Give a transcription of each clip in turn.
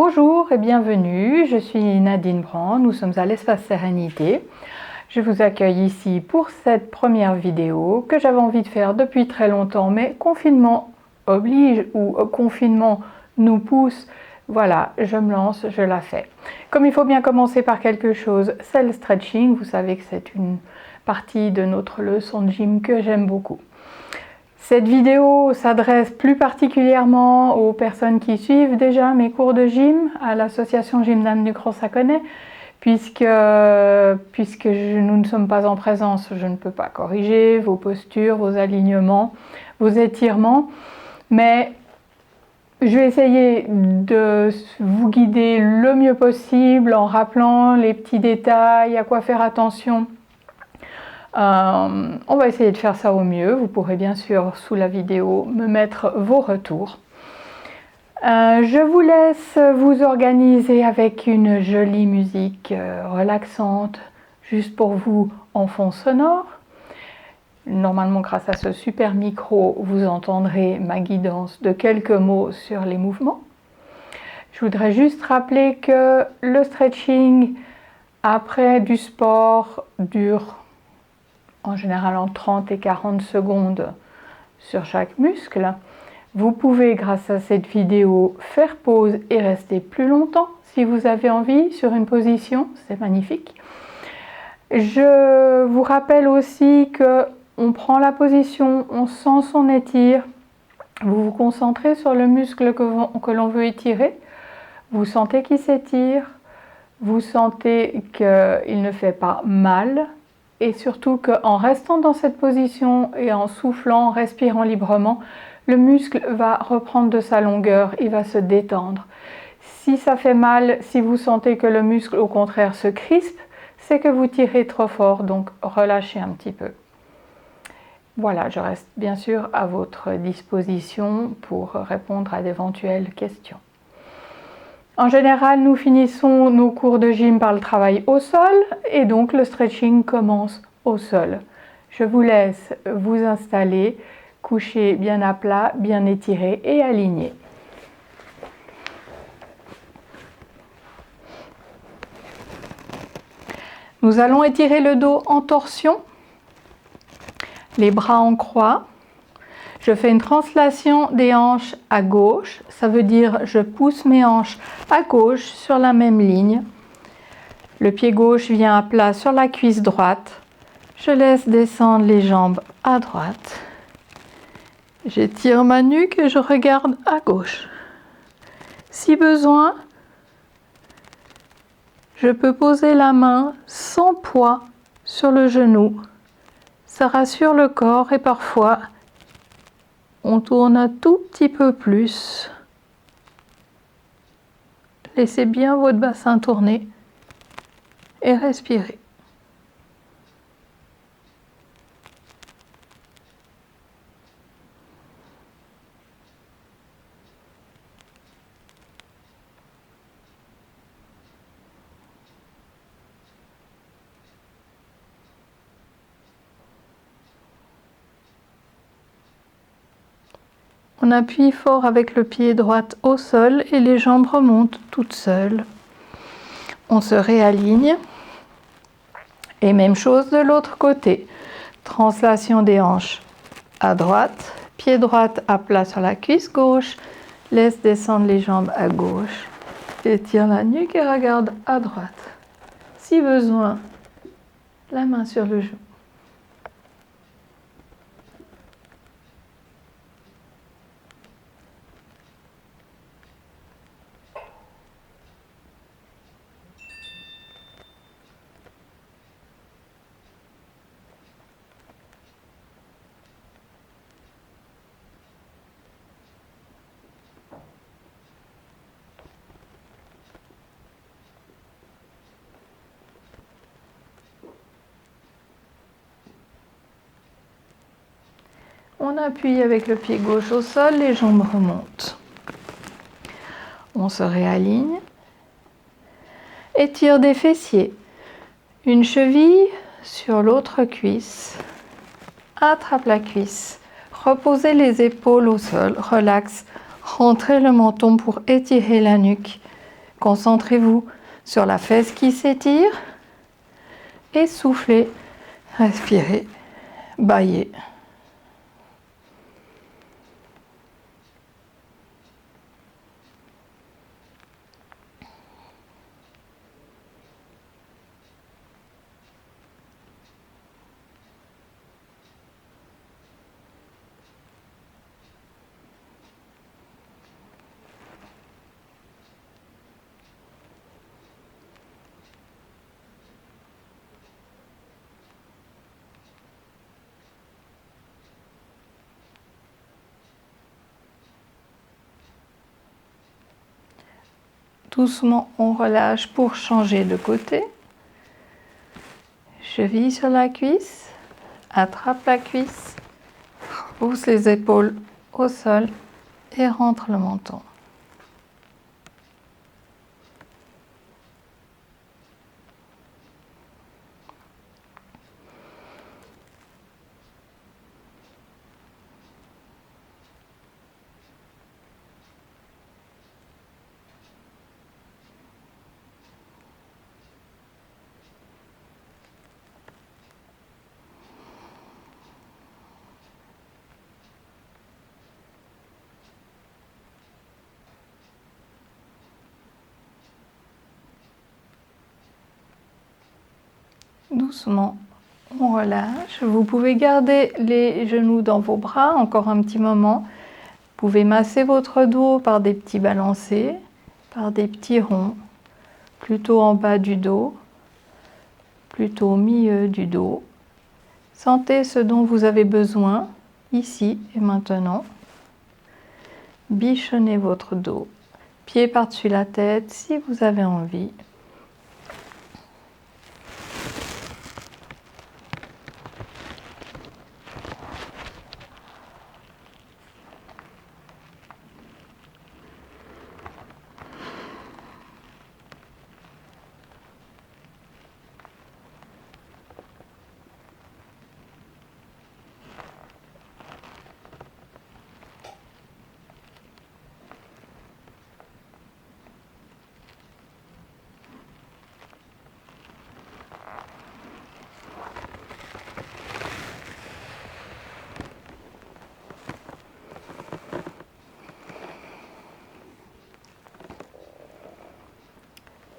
Bonjour et bienvenue, je suis Nadine Brand, nous sommes à l'Espace Sérénité. Je vous accueille ici pour cette première vidéo que j'avais envie de faire depuis très longtemps, mais confinement oblige ou confinement nous pousse. Voilà, je me lance, je la fais. Comme il faut bien commencer par quelque chose, c'est le stretching. Vous savez que c'est une partie de notre leçon de gym que j'aime beaucoup. Cette vidéo s'adresse plus particulièrement aux personnes qui suivent déjà mes cours de gym à l'association Gym d'Anne du Cros-Saconnet, puisque nous ne sommes pas en présence, je ne peux pas corriger vos postures, vos alignements, vos étirements, mais je vais essayer de vous guider le mieux possible en rappelant les petits détails, à quoi faire attention. On va essayer de faire ça au mieux. Vous pourrez bien sûr sous la vidéo me mettre vos retours. Je vous laisse vous organiser avec une jolie musique relaxante juste pour vous en fond sonore. Normalement, grâce à ce super micro, vous entendrez ma guidance de quelques mots sur les mouvements. Je voudrais juste rappeler que le stretching après du sport dure en général en 30 et 40 secondes sur chaque muscle. Vous pouvez, grâce à cette vidéo, faire pause et rester plus longtemps si vous avez envie sur une position, c'est magnifique. Je vous rappelle aussi que on prend la position, on sent son étire, vous vous concentrez sur le muscle que l'on veut étirer, vous sentez qu'il s'étire, vous sentez qu'il ne fait pas mal, et surtout qu'en restant dans cette position et en soufflant, en respirant librement, le muscle va reprendre de sa longueur, il va se détendre. Si ça fait mal, si vous sentez que le muscle au contraire se crispe, c'est que vous tirez trop fort, donc relâchez un petit peu. Voilà, je reste bien sûr à votre disposition pour répondre à d'éventuelles questions. En général, nous finissons nos cours de gym par le travail au sol et donc le stretching commence au sol. Je vous laisse vous installer, coucher bien à plat, bien étiré et aligné. Nous allons étirer le dos en torsion, les bras en croix. Je fais une translation des hanches à gauche, ça veut dire je pousse mes hanches à gauche sur la même ligne. Le pied gauche vient à plat sur la cuisse droite. Je laisse descendre les jambes à droite. J'étire ma nuque et je regarde à gauche. Si besoin, je peux poser la main sans poids sur le genou. Ça rassure le corps et parfois on tourne un tout petit peu plus. Laissez bien votre bassin tourner et respirez. On appuie fort avec le pied droit au sol et les jambes remontent toutes seules. On se réaligne. Et même chose de l'autre côté. Translation des hanches à droite, pied droit à plat sur la cuisse gauche, laisse descendre les jambes à gauche, étire la nuque et regarde à droite. Si besoin, la main sur le genou. On appuie avec le pied gauche au sol, les jambes remontent. On se réaligne. Étire des fessiers. Une cheville sur l'autre cuisse. Attrape la cuisse. Reposez les épaules au sol. Relax. Rentrez le menton pour étirer la nuque. Concentrez-vous sur la fesse qui s'étire et soufflez, respirez, bâillez. Doucement, on relâche pour changer de côté. Cheville sur la cuisse, attrape la cuisse, pousse les épaules au sol et rentre le menton. Doucement, on relâche. Vous pouvez garder les genoux dans vos bras encore un petit moment. Vous pouvez masser votre dos par des petits balancés, par des petits ronds, plutôt en bas du dos, plutôt au milieu du dos. Sentez ce dont vous avez besoin ici et maintenant. Bichonnez votre dos, pied par-dessus la tête si vous avez envie.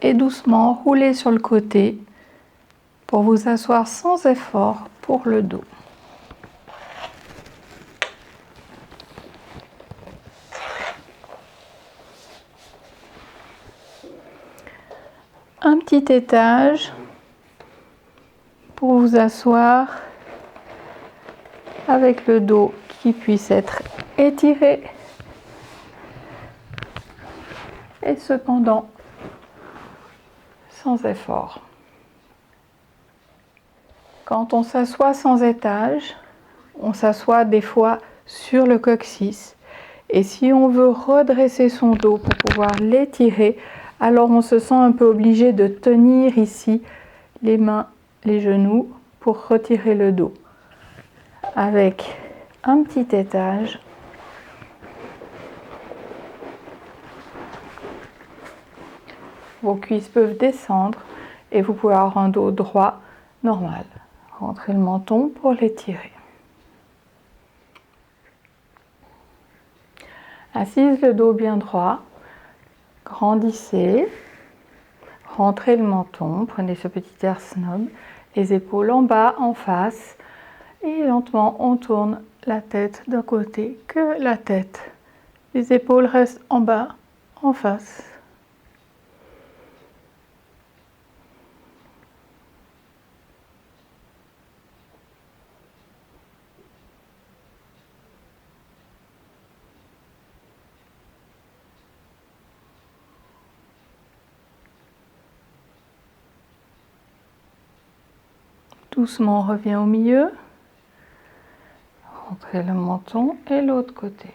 Et doucement, roulez sur le côté pour vous asseoir sans effort pour le dos. Un petit étage pour vous asseoir avec le dos qui puisse être étiré et cependant sans effort. Quand on s'assoit sans étage, on s'assoit des fois sur le coccyx. Et si on veut redresser son dos pour pouvoir l'étirer, alors on se sent un peu obligé de tenir ici les mains, les genoux pour retirer le dos. Avec un petit étage, vos cuisses peuvent descendre et vous pouvez avoir un dos droit normal. Rentrez le menton pour l'étirer. Assise, le dos bien droit, grandissez, rentrez le menton, prenez ce petit air snob, les épaules en bas, en face, et lentement on tourne la tête d'un côté, que la tête. Les épaules restent en bas, en face. Doucement, on revient au milieu. Rentrez le menton et l'autre côté.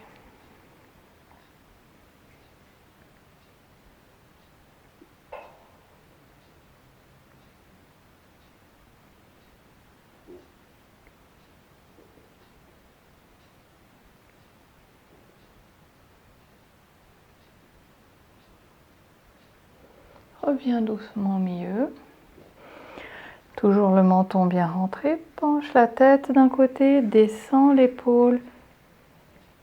Reviens doucement au milieu. Toujours le menton bien rentré. Penche la tête d'un côté, descends l'épaule.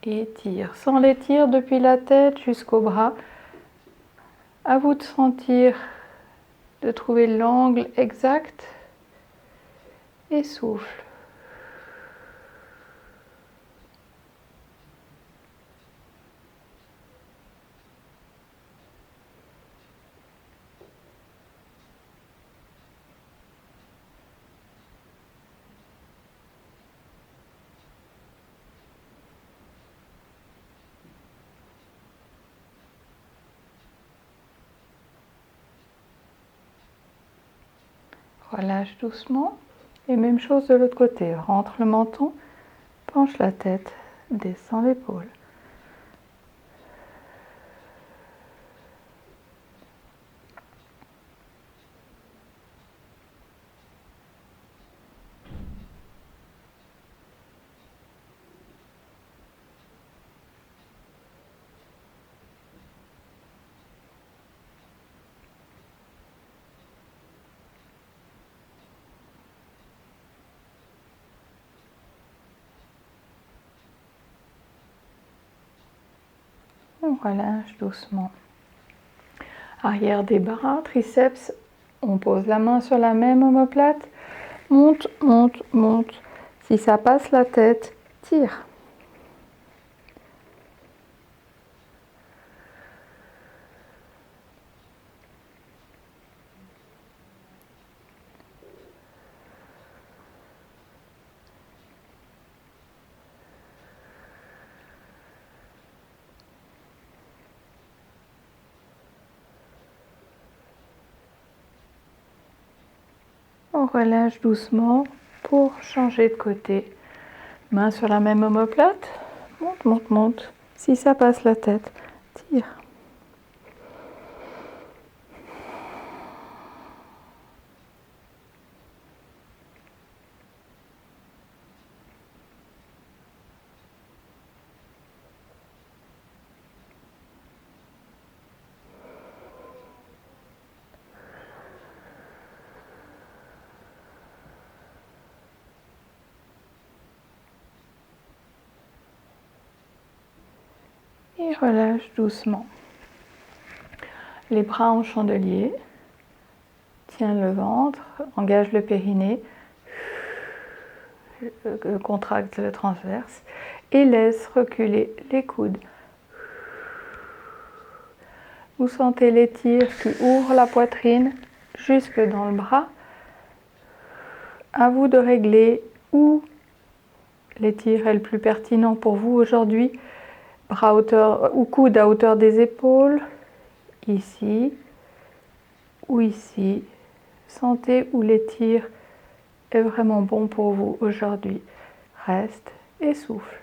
Étire. Sans l'étire depuis la tête jusqu'au bras. À vous de sentir, de trouver l'angle exact. Et souffle. Relâche doucement. Et même chose de l'autre côté. Rentre le menton, penche la tête, descend l'épaule. On relâche doucement. Arrière des bras, triceps, on pose la main sur la même omoplate. Monte, monte, monte. Si ça passe la tête, tire. On relâche doucement pour changer de côté. Main sur la même omoplate. Monte, monte, monte. Si ça passe la tête, tire. Et relâche doucement. Les bras en chandelier. Tiens le ventre, engage le périnée, contracte le transverse et laisse reculer les coudes. Vous sentez l'étire qui ouvre la poitrine jusque dans le bras. À vous de régler où l'étire est le plus pertinent pour vous aujourd'hui. Bras à hauteur ou coude à hauteur des épaules, ici ou ici. Sentez où l'étire est vraiment bon pour vous aujourd'hui. Reste et souffle.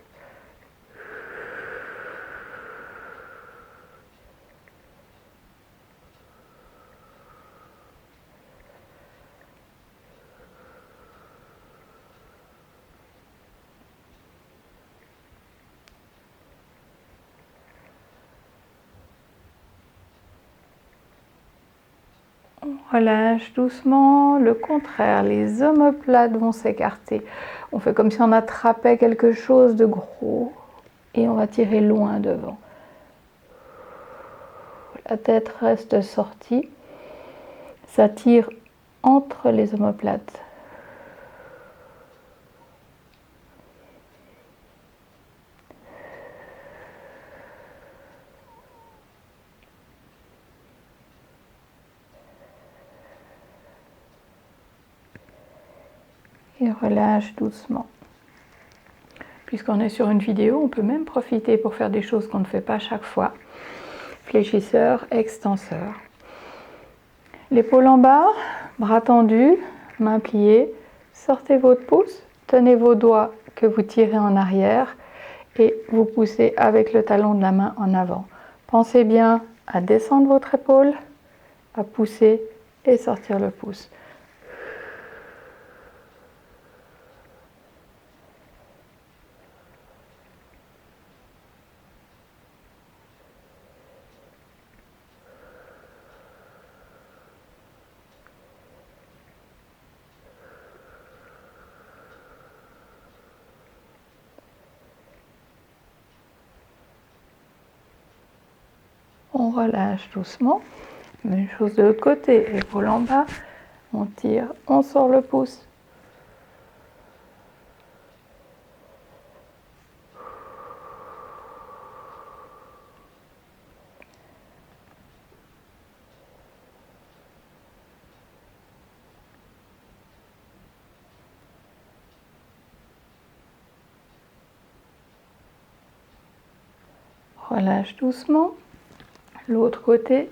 On relâche doucement, le contraire, les omoplates vont s'écarter. On fait comme si on attrapait quelque chose de gros et on va tirer loin devant. La tête reste sortie, ça tire entre les omoplates. Et relâche doucement. Puisqu'on est sur une vidéo, on peut même profiter pour faire des choses qu'on ne fait pas chaque fois. Fléchisseur, extenseur. L'épaule en bas, bras tendus, mains pliées. Sortez votre pouce, tenez vos doigts que vous tirez en arrière et vous poussez avec le talon de la main en avant. Pensez bien à descendre votre épaule, à pousser et sortir le pouce. On relâche doucement. Même chose de l'autre côté, épaule en bas. On tire, on sort le pouce. Relâche doucement. L'autre côté,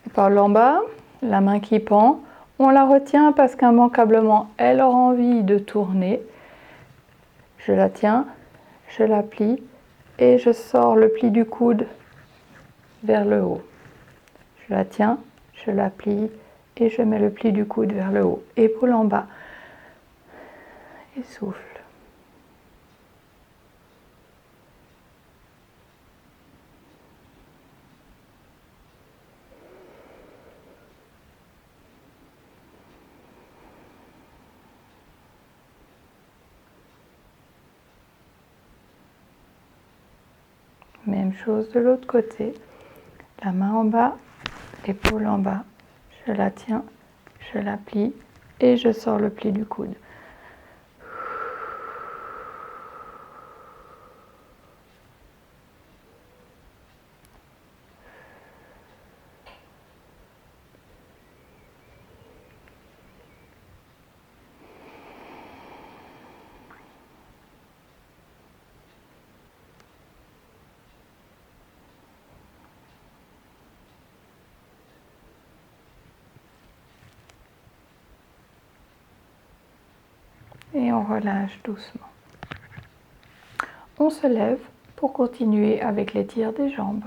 épaule en bas, la main qui pend. On la retient parce qu'immanquablement, elle aura envie de tourner. Je la tiens, je la plie et je sors le pli du coude vers le haut. Je la tiens, je la plie et je mets le pli du coude vers le haut. Épaule en bas. Et souffle. Même chose de l'autre côté. La main en bas, épaule en bas. Je la tiens, je la plie et je sors le pli du coude. Et on relâche doucement. On se lève pour continuer avec les tirs des jambes.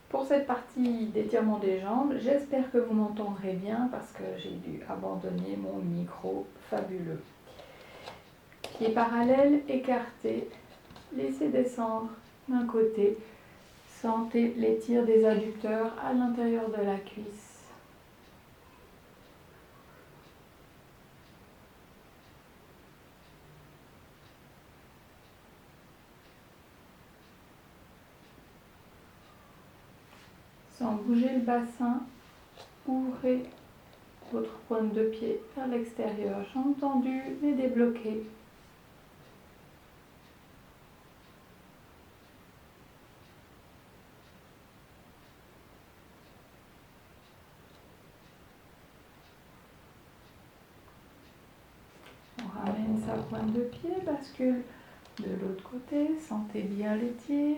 Pour cette partie d'étirement des jambes, j'espère que vous m'entendrez bien parce que j'ai dû abandonner mon micro fabuleux. Pieds parallèles, écartés, laissez descendre d'un côté. Sentez les tirs des adducteurs à l'intérieur de la cuisse. Sans bouger le bassin, ouvrez votre pointe de pied vers l'extérieur. Jambes tendues mais débloquées. On ramène sa pointe de pied, bascule de l'autre côté, sentez bien les tirs.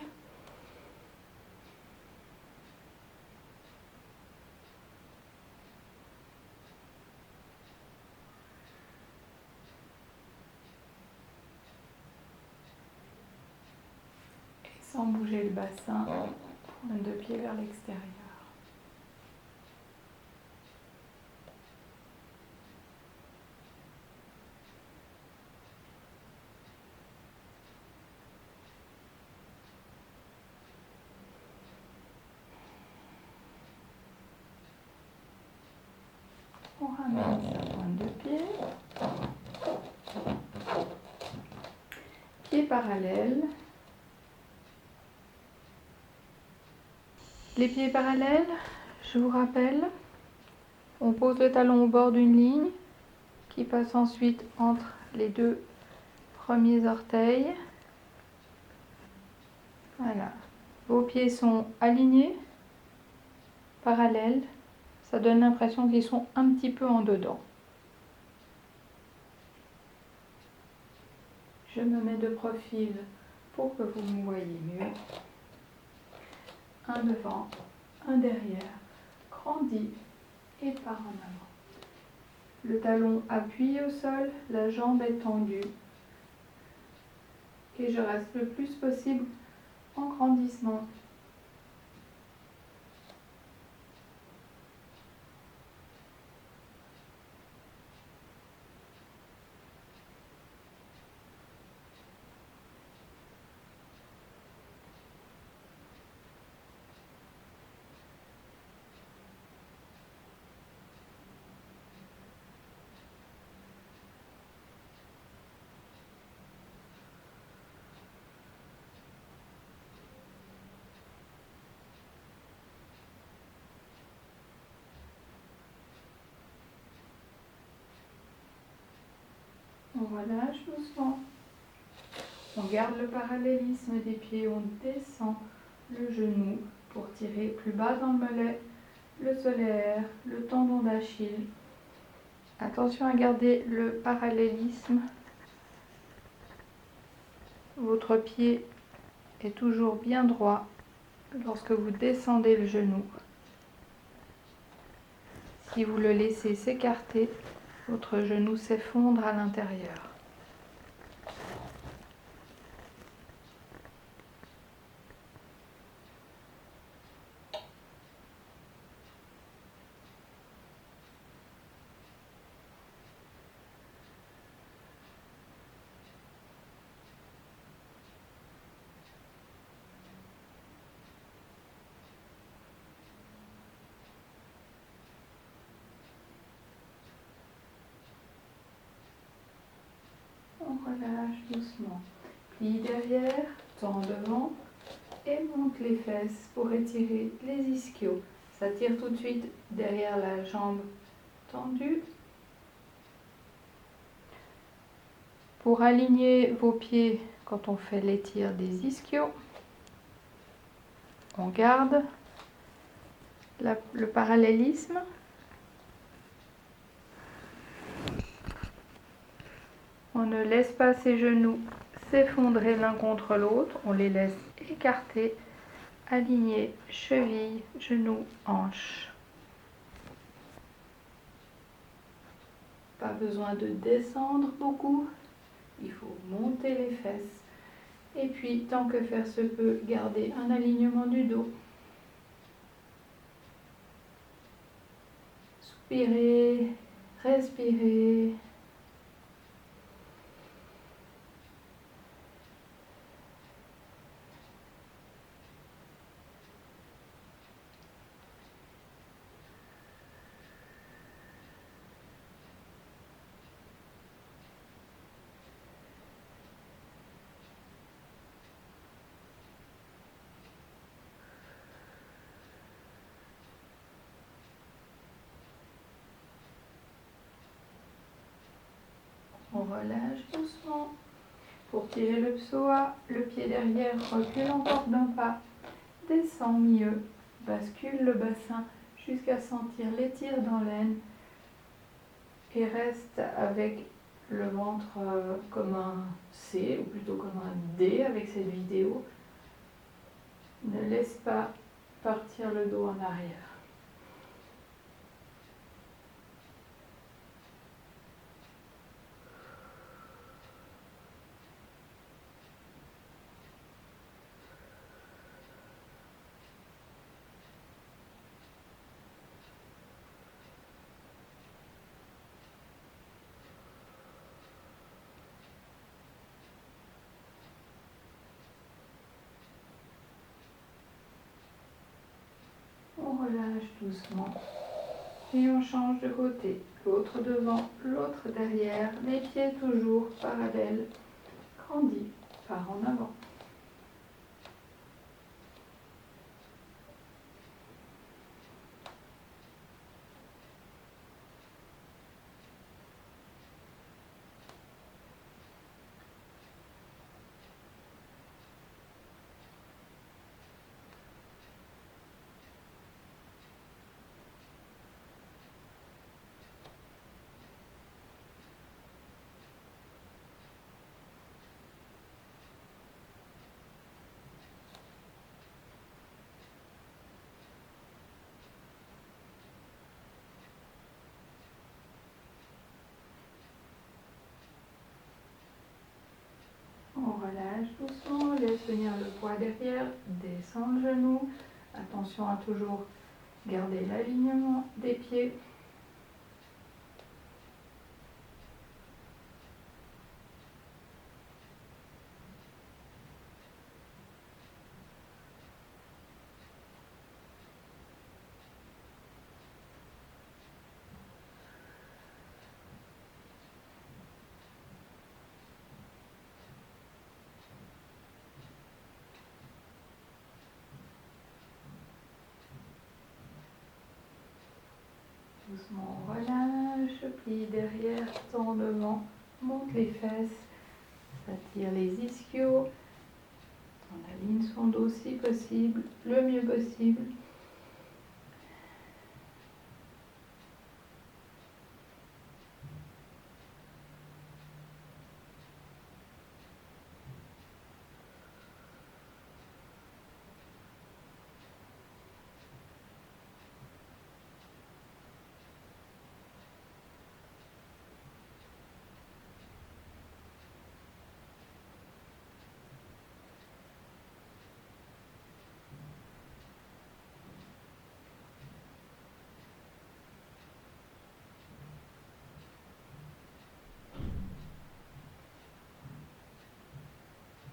Et sans bouger le bassin, pointe de pied vers l'extérieur. On ramène sa pointe de pied. Pieds parallèles. Les pieds parallèles, je vous rappelle, on pose le talon au bord d'une ligne qui passe ensuite entre les deux premiers orteils. Voilà. Vos pieds sont alignés, parallèles. Ça donne l'impression qu'ils sont un petit peu en dedans. Je me mets de profil pour que vous me voyez mieux. Un devant, un derrière, grandis et part en avant. Le talon appuyé au sol, la jambe est tendue. Et je reste le plus possible en grandissement. On relâche doucement. On garde le parallélisme des pieds, on descend le genou pour tirer plus bas dans le mollet, le solaire, le tendon d'Achille. Attention à garder le parallélisme. Votre pied est toujours bien droit lorsque vous descendez le genou. Si vous le laissez s'écarter, votre genou s'effondre à l'intérieur. On relâche doucement. Plie derrière, tend devant et monte les fesses pour étirer les ischios. Ça tire tout de suite derrière la jambe tendue. Pour aligner vos pieds quand on fait l'étire des ischios, on garde le parallélisme. On ne laisse pas ses genoux s'effondrer l'un contre l'autre, on les laisse écarter, alignés, cheville, genoux, hanches. Pas besoin de descendre beaucoup, il faut monter les fesses. Et puis, tant que faire se peut, garder un alignement du dos. Soupirez, respirez. On relâche doucement. Pour tirer le psoas, le pied derrière recule encore d'un pas, descend mieux, bascule le bassin jusqu'à sentir l'étire dans l'aine et reste avec le ventre comme un C, ou plutôt comme un D avec cette vidéo. Ne laisse pas partir le dos en arrière. On relâche doucement et on change de côté. L'autre devant, l'autre derrière, les pieds toujours parallèles. Grandis, par en avant. On relâche doucement, laisse venir le poids derrière, descend le genou. Attention à toujours garder l'alignement des pieds. Doucement, on relâche, plie derrière, tend devant, monte les fesses, ça tire les ischios, on aligne son dos si possible, le mieux possible.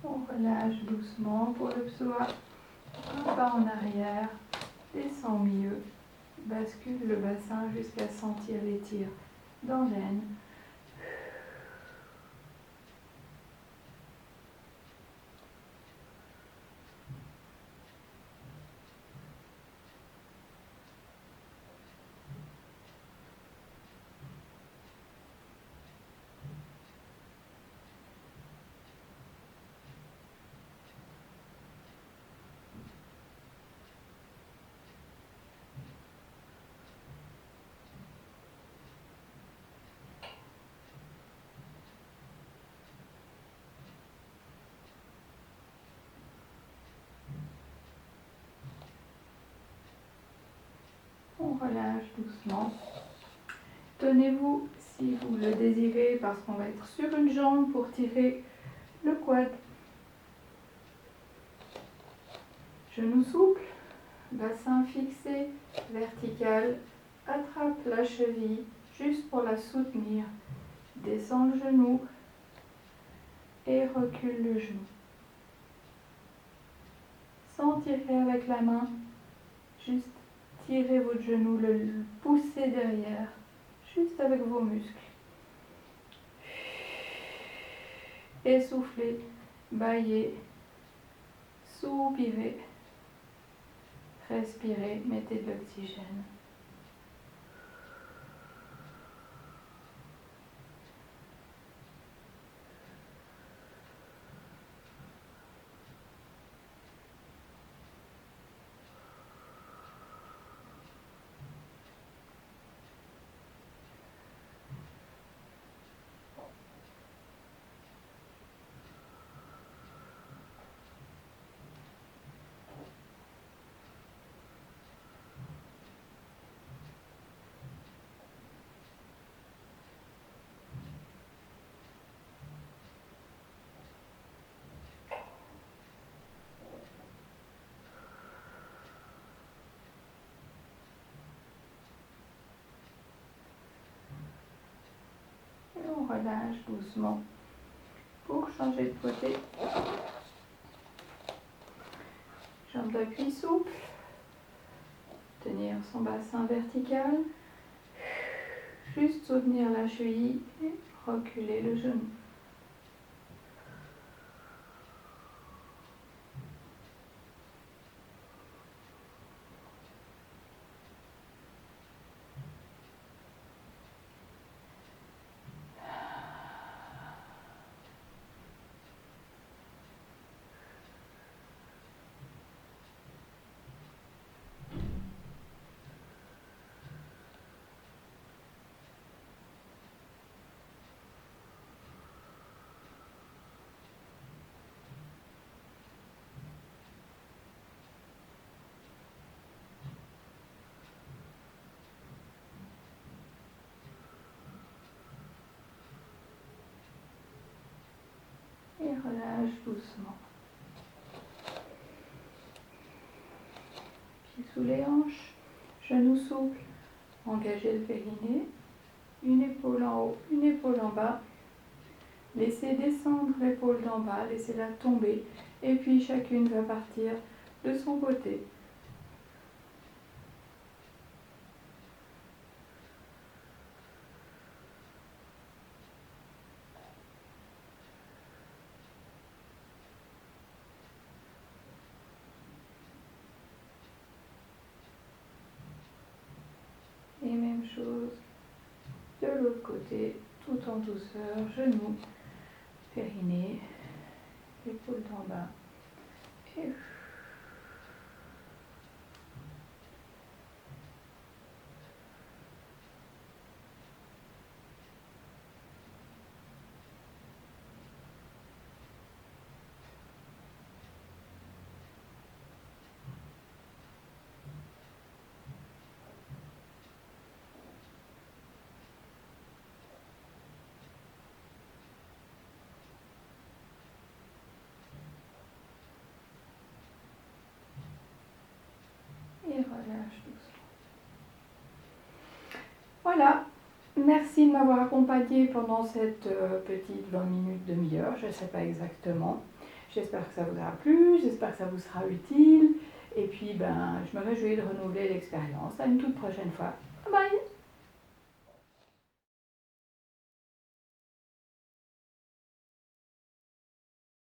On relâche doucement pour le psoas, un pas en arrière, descend au milieu, bascule le bassin jusqu'à sentir les tirs dans l'aine. On relâche doucement. Tenez-vous si vous le désirez parce qu'on va être sur une jambe pour tirer le quad. Genou souple, bassin fixé, vertical. Attrape la cheville juste pour la soutenir. Descends le genou et recule le genou. Sans tirer avec la main, juste tirez votre genou, le poussez derrière, juste avec vos muscles. Essoufflez, baillez, soupirez, respirez, mettez de l'oxygène. Et on relâche doucement pour changer de côté. Jambe d'appui souple. Tenir son bassin vertical. Juste soutenir la cheville et reculer le genou. Et relâche doucement. Pieds sous les hanches, genoux souples, engagez le périnée, une épaule en haut, une épaule en bas. Laissez descendre l'épaule d'en bas, laissez-la tomber et puis chacune va partir de son côté. Et même chose de l'autre côté, tout en douceur, genoux, périnée, épaules d'en bas. Et relâche doucement. Voilà, merci de m'avoir accompagné pendant cette petite 20 minutes, demi-heure, je ne sais pas exactement. J'espère que ça vous aura plu, j'espère que ça vous sera utile. Et puis, je me réjouis de renouveler l'expérience. À une toute prochaine fois. Bye bye!